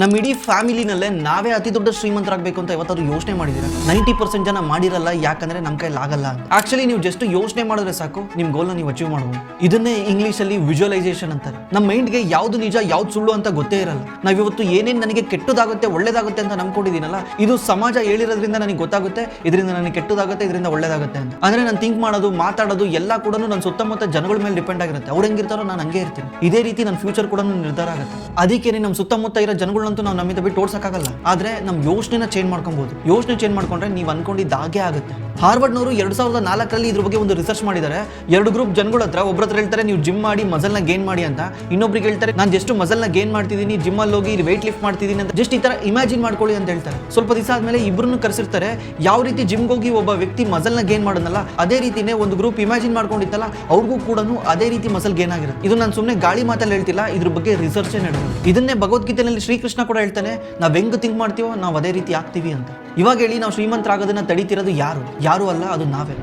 ನಮ್ಮ ಇಡೀ ಫ್ಯಾಮಿಲಿನಲ್ಲೇ ನಾವೇ ಅತಿ ದೊಡ್ಡ ಶ್ರೀಮಂತರಾಗಬೇಕು ಅಂತ ಯಾವತ್ತಾದ್ರೂ ಯೋಚನೆ ಮಾಡಿದ್ದೀರಾ? 90% ಜನ ಮಾಡಿರಲ್ಲ, ಯಾಕಂದ್ರೆ ನಮ್ಮ ಕೈಲಿ ಆಗಲ್ಲ ಅಂತ. ಆಕ್ಚುಲಿ ನೀವು ಜಸ್ಟ್ ಯೋಚನೆ ಮಾಡಿದ್ರೆ ಸಾಕು, ನಿಮ್ ಗೋಲ್ನ ನೀವು ಅಚೀವ್ ಮಾಡಬಹುದು. ಇದನ್ನೇ ಇಂಗ್ಲಿಷಲ್ಲಿ ವಿಜುವಲೈಸೇಷನ್ ಅಂತಾರೆ. ನಮ್ಮ ಮೈಂಡ್ಗೆ ಯಾವ್ದು ನಿಜ ಯಾವ್ದು ಸುಳ್ಳು ಅಂತ ಗೊತ್ತೇ ಇರಲ್ಲ. ನಾವಿವತ್ತು ಏನೇನು ನನಗೆ ಕೆಟ್ಟದಾಗುತ್ತೆ ಒಳ್ಳೇದಾಗುತ್ತೆ ಅಂತ ನಂಬ್ಕೊಂಡಿದ್ದೀನಲ್ಲ, ಇದು ಸಮಾಜ ಹೇಳಿರೋದ್ರಿಂದ ನನಗೆ ಗೊತ್ತಾಗುತ್ತೆ, ಇದರಿಂದ ನನಗೆ ಕೆಟ್ಟದಾಗುತ್ತೆ, ಇದರಿಂದ ಒಳ್ಳೇದಾಗುತ್ತೆ ಅಂತ. ಅಂದ್ರೆ ನಾನು ಥಿಂಕ್ ಮಾಡೋದು ಮಾತಾಡೋದು ಎಲ್ಲ ಕೂಡ ನನ್ನ ಸುತ್ತಮುತ್ತ ಜನಗಳ ಮೇಲೆ ಡಿಪೆಂಡ್ ಆಗಿರುತ್ತೆ. ಅವ್ರು ಹೆಂಗಿರ್ತಾರೋ ನಾನು ಹಂಗೆ ಇರ್ತೀನಿ. ಇದೇ ರೀತಿ ನನ್ನ ಫ್ಯೂಚರ್ ಕೂಡ ನಿರ್ಧಾರ ಆಗುತ್ತೆ. ಅದಕ್ಕೆ ನಮ್ಮ ಸುತ್ತಮುತ್ತ ಇರೋ ಜನಗಳಂತೂ ನಾವು ನಮ್ಮಿಂದ ಬಿಟ್ಟು ಓಡಿಸಕ್ಕಾಗಲ್ಲ. ಆದ್ರೆ ನಮ್ಮ ಯೋಚನೆನ ಚೇಂಜ್ ಮಾಡ್ಕೊಬಹುದು. ಯೋಚನೆ ಚೇಂಜ್ ಮಾಡ್ಕೊಂಡ್ರೆ ನೀವು ಅನ್ಕೊಂಡಿದ್ದಾಗೆ ಆಗುತ್ತೆ. ಹಾರ್ವರ್ಡ್ನವರು 2004ರಲ್ಲಿ ಇದ್ರ ಬಗ್ಗೆ ಒಂದು ರಿಸರ್ಚ್ ಮಾಡಿದ್ದಾರೆ. 2 ಗ್ರೂಪ್ ಜನಗಳ ಹತ್ರ, ಒಬ್ಬರ ಹೇಳ್ತಾರೆ ನೀವು ಜಿಮ್ ಮಾಡಿ ಮಸಲ್ನ ಗೇನ್ ಮಾಡಿ ಅಂತ, ಇನ್ನೊಬ್ರಿಗೆ ಹೇಳ್ತಾರೆ ನಾನು ಜಸ್ಟ್ ಮಸಲ್ನ ಗೇನ್ ಮಾಡ್ತಿದ್ದೀನಿ, ಜಿಮ್ ಅಲ್ಲಿ ಹೋಗಿ ವೆಯ್ಟ್ ಲಿಫ್ಟ್ ಮಾಡ್ತಿದ್ದೀನಿ ಅಂತ ಜಸ್ಟ್ ಈ ತರ ಇಮ್ಯಾಜಿನ್ ಮಾಡ್ಕೊಳ್ಳಿ ಅಂತ ಹೇಳ್ತಾರೆ. ಸ್ವಲ್ಪ ದಿವಸ ಆದ್ಮೇಲೆ ಇಬ್ಬರನ್ನು ಕರೆಸಿರ್ತಾರೆ. ಯಾವ ರೀತಿ ಜಿಮ್ಗೆ ಹೋಗಿ ಒಬ್ಬ ವ್ಯಕ್ತಿ ಮಸಲ್ನ ಗೇನ್ ಮಾಡೋದಲ್ಲ, ಅದೇ ರೀತಿನೇ ಒಂದು ಗ್ರೂಪ್ ಇಮ್ಯಾಜಿನ್ ಮಾಡ್ಕೊಂಡಿತ್ತಲ್ಲ, ಅವ್ರಿಗೂ ಕೂಡ ಅದೇ ರೀತಿ ಮಸಲ್ ಗೇನ್ ಆಗಿರುತ್ತೆ. ಇದು ನಾನು ಸುಮ್ಮನೆ ಗಾಳಿ ಮಾತಲ್ಲಿ ಹೇಳ್ತಿಲ್ಲ, ಇದ್ರ ಬಗ್ಗೆ ರಿಸರ್ಚ್ ನಡೆದಿದೆ. ಇದನ್ನೇ ಭಗವದ್ಗೀತೆಯಲ್ಲಿ ಶ್ರೀಕೃಷ್ಣ ಕೂಡ ಹೇಳ್ತಾನೆ, ನಾವ್ ಹೆಂಗ್ ಥಿಂಕ್ ಮಾಡ್ತೀವೋ ನಾವು ಅದೇ ರೀತಿ ಆಗ್ತೀವಿ ಅಂತ. ಇವಾಗ ಹೇಳಿ, ನಾವು ಶ್ರೀಮಂತರಾಗೋದನ್ನ ತಡೀತಿರೋದು ಯಾರು ಅಲ್ಲ, ಅದು ನಾವೇ.